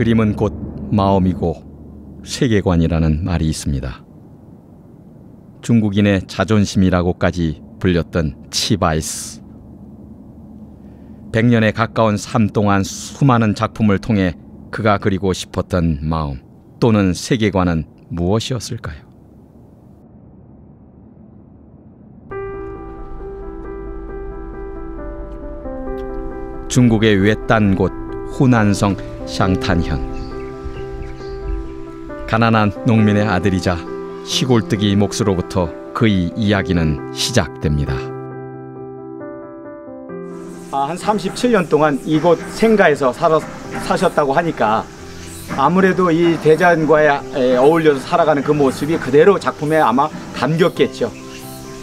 그림은 곧 마음이고 세계관이라는 말이 있습니다. 중국인의 자존심이라고까지 불렸던 치바이스. 100년에 가까운 삶 동안 수많은 작품을 통해 그가 그리고 싶었던 마음 또는 세계관은 무엇이었을까요? 중국의 외딴 곳 후난성 샹탄현. 가난한 농민의 아들이자 시골뜨기 몫으로부터 그의 이야기는 시작됩니다. 한 37년 동안 이곳 생가에서 사셨다고 하니까 아무래도 이 대자연과에 어울려서 살아가는 그 모습이 그대로 작품에 아마 담겼겠죠.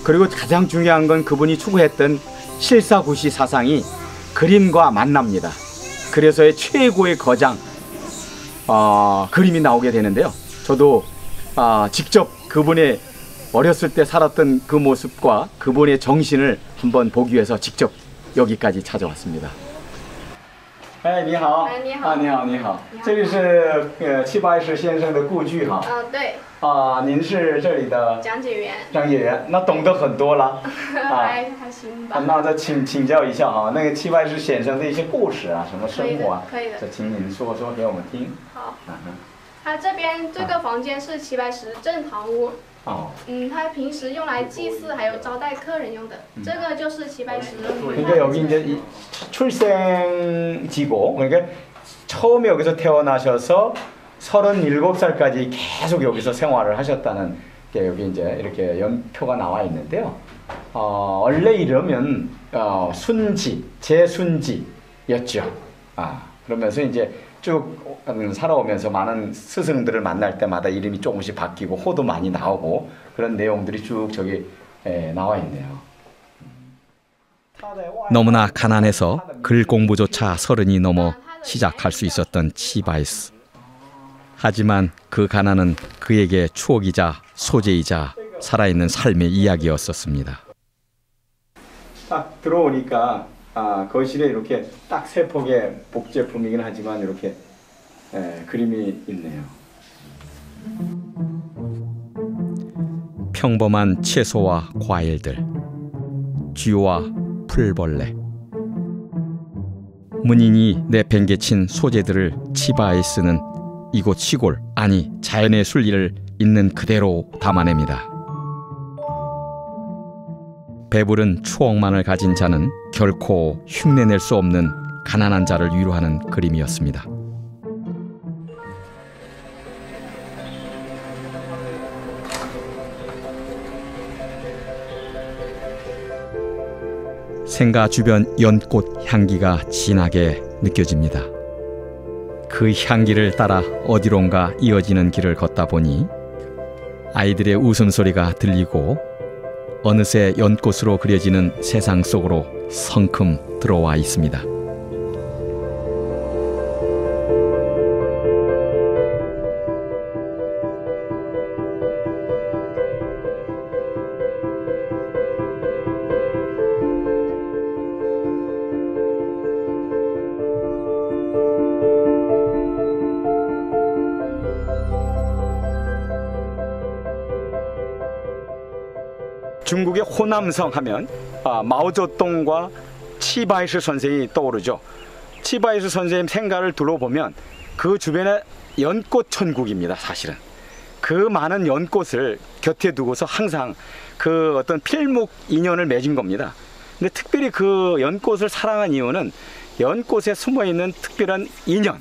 그리고 가장 중요한 건 그분이 추구했던 실사구시 사상이 그림과 만납니다. 그래서의 최고의 거장 그림이 나오게 되는데요. 저도 직접 그분의 어렸을 때 살았던 그 모습과 그분의 정신을 한번 보기 위해서 직접 여기까지 찾아왔습니다. 你好。你好。你好，你好。这里是齐白石先生的故居哈。对。您是这里的讲解员。讲解员，那懂得很多了。还行吧。那再请教一下哈，那个齐白石先生的一些故事啊，什么生活啊，可以的。就请您说说给我们听。好。他这边这个房间是齐白石正堂屋。他平时用来祭祀还有招待客人用的。这个就是齐白石。 그러니까 여기 이제 출생지고 그러니까 처음에 여기서 태어나셔서 37살까지 계속 여기서 생활을 하셨다는 게 여기 이제 이렇게 연표가 나와 있는데요. 원래 이러면 순지, 제순지였죠. 그러면서 이제 쭉 살아오면서 많은 스승들을 만날 때마다 이름이 조금씩 바뀌고 호도 많이 나오고 그런 내용들이 쭉 저기 나와 있네요. 너무나 가난해서 글 공부조차 30이 넘어 시작할 수 있었던 치바이스. 하지만 그 가난은 그에게 추억이자 소재이자 살아있는 삶의 이야기였었습니다. 딱 들어오니까 거실에 이렇게 딱 세 폭의 복제품이긴 하지만 이렇게 그림이 있네요. 평범한 채소와 과일들, 쥐와 풀벌레. 문인이 내팽개친 소재들을 치바이스는 이곳 시골, 아니 자연의 순리를 있는 그대로 담아냅니다. 배부른 추억만을 가진 자는 결코 흉내낼 수 없는 가난한 자를 위로하는 그림이었습니다. 생가 주변 연꽃 향기가 진하게 느껴집니다. 그 향기를 따라 어디론가 이어지는 길을 걷다 보니 아이들의 웃음소리가 들리고 어느새 연꽃으로 그려지는 세상 속으로 성큼 들어와 있습니다. 중국의 호남성 하면 마오쩌둥과 치바이스 선생이 떠오르죠. 치바이스 선생님 생가를 둘러보면 그 주변에 연꽃 천국입니다. 사실은 그 많은 연꽃을 곁에 두고서 항상 그 어떤 필목 인연을 맺은 겁니다. 근데 특별히 그 연꽃을 사랑한 이유는 연꽃에 숨어있는 특별한 인연,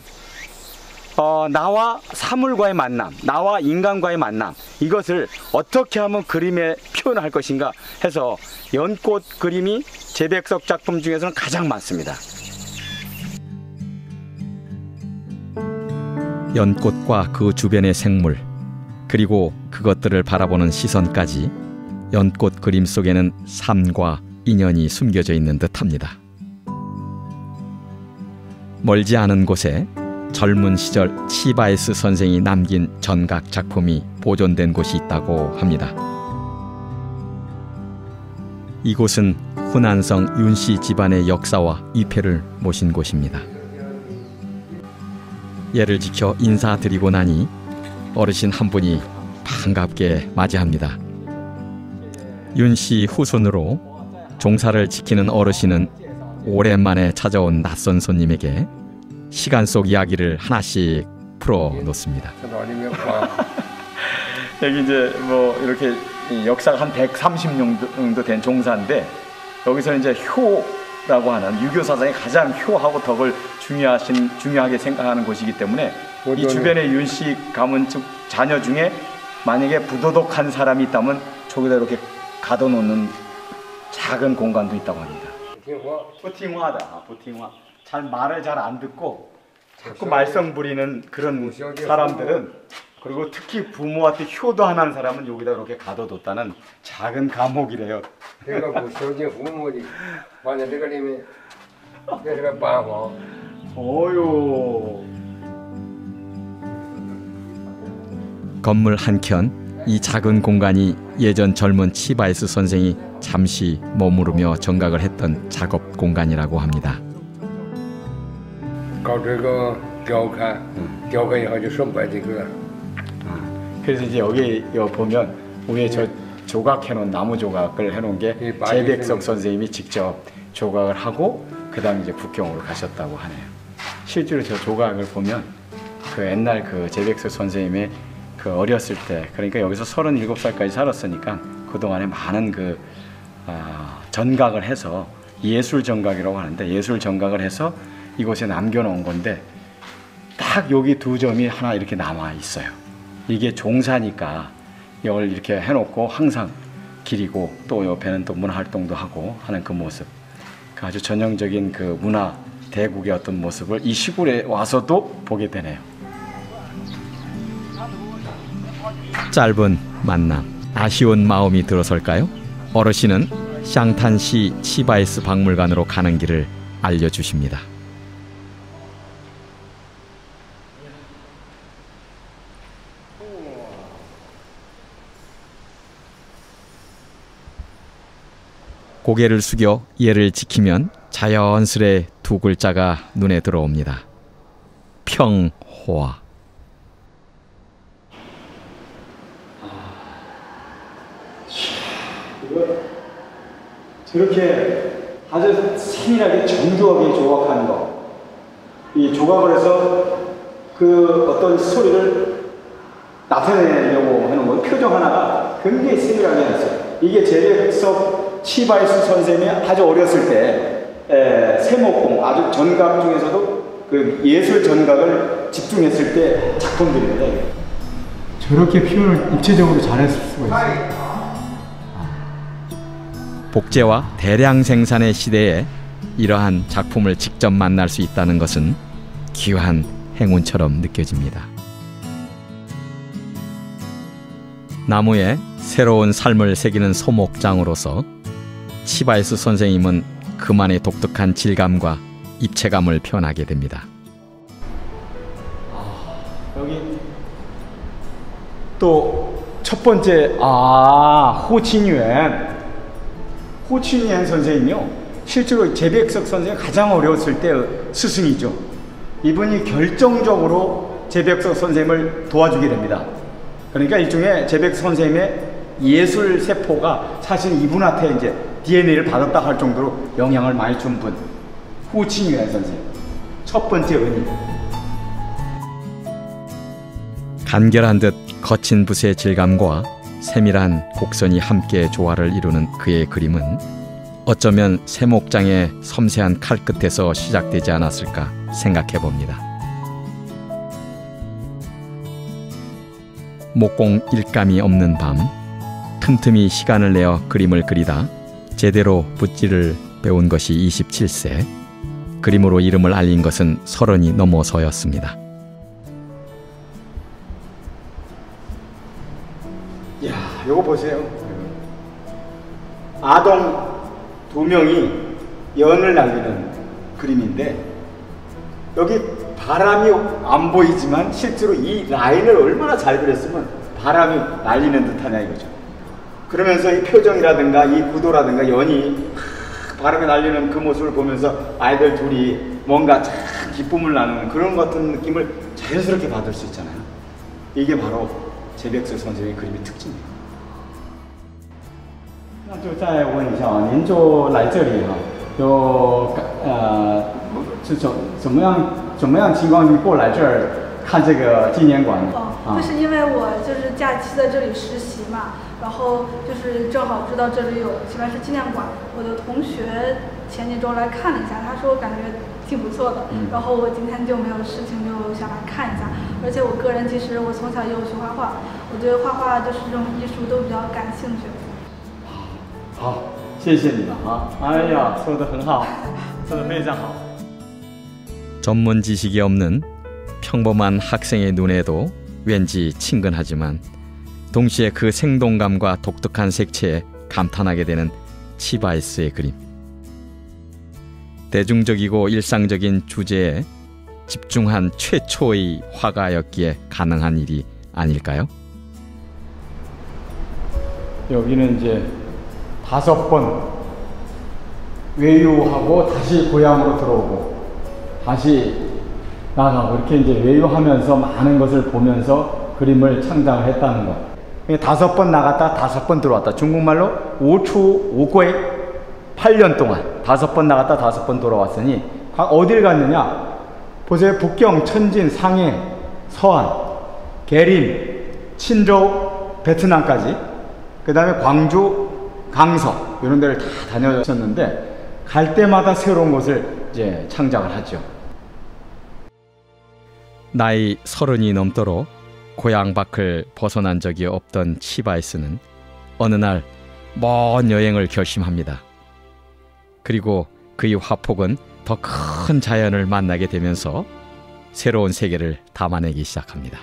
나와 사물과의 만남, 나와 인간과의 만남, 이것을 어떻게 하면 그림에 표현할 것인가 해서 연꽃 그림이 제백석 작품 중에서는 가장 많습니다. 연꽃과 그 주변의 생물, 그리고 그것들을 바라보는 시선까지 연꽃 그림 속에는 삶과 인연이 숨겨져 있는 듯합니다. 멀지 않은 곳에 젊은 시절 치바이스 선생이 남긴 전각 작품이 보존된 곳이 있다고 합니다. 이곳은 후난성 윤씨 집안의 역사와 위패를 모신 곳입니다. 예를 지켜 인사드리고 나니 어르신 한 분이 반갑게 맞이합니다. 윤 씨 후손으로 종사를 지키는 어르신은 오랜만에 찾아온 낯선 손님에게 시간 속 이야기를 하나씩 풀어놓습니다. 여기 이제 뭐 이렇게 역사가 한 130년 정도 된 종사인데 여기서 이제 효라고 하는 유교 사상의 가장 효하고 덕을 중요하게 생각하는 곳이기 때문에 이 주변에 윤 씨 가문 즉 자녀 중에 만약에 부도덕한 사람이 있다면 저기다 이렇게 가둬놓는 작은 공간도 있다고 합니다. 부팅화다. 부팅화. 잘 말을 잘 안 듣고 자꾸 말썽 부리는 그런 사람들은, 그리고 특히 부모한테 효도 안 하는 사람은 여기다 이렇게 가둬뒀다는 작은 감옥이래요. 내가 뭐 저기 부모지 만약 내가 내면 내가 봐봐. 어유. 건물 한켠 이 작은 공간이 예전 젊은 치바이스 선생이 잠시 머무르며 정각을 했던 작업 공간이라고 합니다. 그래서 이제 여기 보면 위에 저 조각해놓은 나무 조각을 해놓은 게 재백석 선생님이 직접 조각을 하고 그다음 이제 북경으로 가셨다고 하네요. 실제로 저 조각을 보면 그 옛날 그 재백석 선생님의 그 어렸을 때, 그러니까 여기서 37살까지 살았으니까 그동안에 많은 그 전각을 해서 예술 전각이라고 하는데, 예술 전각을 해서 이곳에 남겨놓은 건데 딱 여기 두 점이 하나 이렇게 남아 있어요. 이게 종사니까 이걸 이렇게 해놓고 항상 기리고 또 옆에는 또 문화 활동도 하고 하는 그 모습, 그 아주 전형적인 그 문화 대국의 어떤 모습을 이 시골에 와서도 보게 되네요. 짧은 만남, 아쉬운 마음이 들어설까요? 어르신은 샹탄시 치바이스 박물관으로 가는 길을 알려주십니다. 고개를 숙여 예를 지키면 자연스레 두 글자가 눈에 들어옵니다. 평화. 저렇게 아주 세밀하게 정교하게 조각하는 거, 이 조각을 해서 그 어떤 스토리를 나타내려고 하는 거, 표정 하나가 굉장히 세밀하게 했어요. 이게 재백석 치바이스 선생님이 아주 어렸을 때 세목공, 아주 전각 중에서도 그 예술 전각을 집중했을 때 작품들인데 저렇게 표현을 입체적으로 잘했을 수가 있어요. 복제와 대량 생산의 시대에 이러한 작품을 직접 만날 수 있다는 것은 귀한 행운처럼 느껴집니다. 나무에 새로운 삶을 새기는 소목장으로서 치바이스 선생님은 그만의 독특한 질감과 입체감을 표현하게 됩니다. 여기 또 첫 번째 호친유엔 선생님이요. 실제로 재백석 선생이 가장 어려웠을 때 스승이죠. 이분이 결정적으로 재백석 선생님을 도와주게 됩니다. 그러니까 일종의 재백석 선생님의 예술 세포가 사실 이분한테 이제 DNA를 받았다 할 정도로 영향을 많이 준 분, 호친유엔 선생님. 첫 번째 은인. 간결한 듯 거친 붓의 질감과 세밀한 곡선이 함께 조화를 이루는 그의 그림은 어쩌면 세목장의 섬세한 칼끝에서 시작되지 않았을까 생각해 봅니다. 목공 일감이 없는 밤, 틈틈이 시간을 내어 그림을 그리다 제대로 붓질을 배운 것이 27세, 그림으로 이름을 알린 것은 30이 넘어서였습니다. 이야, 요거 보세요. 아동 두 명이 연을 날리는 그림인데 여기 바람이 안 보이지만 실제로 이 라인을 얼마나 잘 그렸으면 바람이 날리는 듯하냐 이거죠. 그러면서 이 표정이라든가 이 구도라든가 연이 바람이 날리는 그 모습을 보면서 아이들 둘이 뭔가 참 기쁨을 나누는 그런 같은 느낌을 잘 자연스럽게 받을 수 있잖아요. 이게 바로 재백수 선생의 그림의 특징이에요. 那就再问一下啊，您就来这里哈、是怎么样情况过来这儿看这个纪念馆呢？就是因为我就是假期在这里实习嘛，然后就是正好知道这里有齐白石纪念馆，我的同学前几周来看了一下，他说感觉挺不错的，然后我今天就没有事情就想来看一下，而且我个人其实我从小也有学画画，我对画画就是这种艺术都比较感兴趣。好，谢谢你了啊！哎呀，说得很好，说得非常好。 전문 지식이 없는 평범한 학생의 눈에도 왠지 친근하지만 동시에 그 생동감과 독특한 색채에 감탄하게 되는 치바이스의 그림. 대중적이고 일상적인 주제에 집중한 최초의 화가였기에 가능한 일이 아닐까요? 여기는 이제 5번 외유하고 다시 고향으로 들어오고 다시 나가고 이렇게 이제 외유하면서 많은 것을 보면서 그림을 창작을 했다는 거. 5번 나갔다 5번 들어왔다. 중국말로 5추 5괴 8년 동안 5번 나갔다 5번 돌아왔으니 어딜 갔느냐? 보세요. 북경, 천진, 상해, 서안, 계림, 친저우, 베트남까지 그 다음에 광주, 강서 이런 데를 다 다녀오셨는데 갈 때마다 새로운 것을 이제 창작을 하죠. 나이 30이 넘도록 고향 밖을 벗어난 적이 없던 치바이스는 어느 날 먼 여행을 결심합니다. 그리고 그의 화폭은 더 큰 자연을 만나게 되면서 새로운 세계를 담아내기 시작합니다.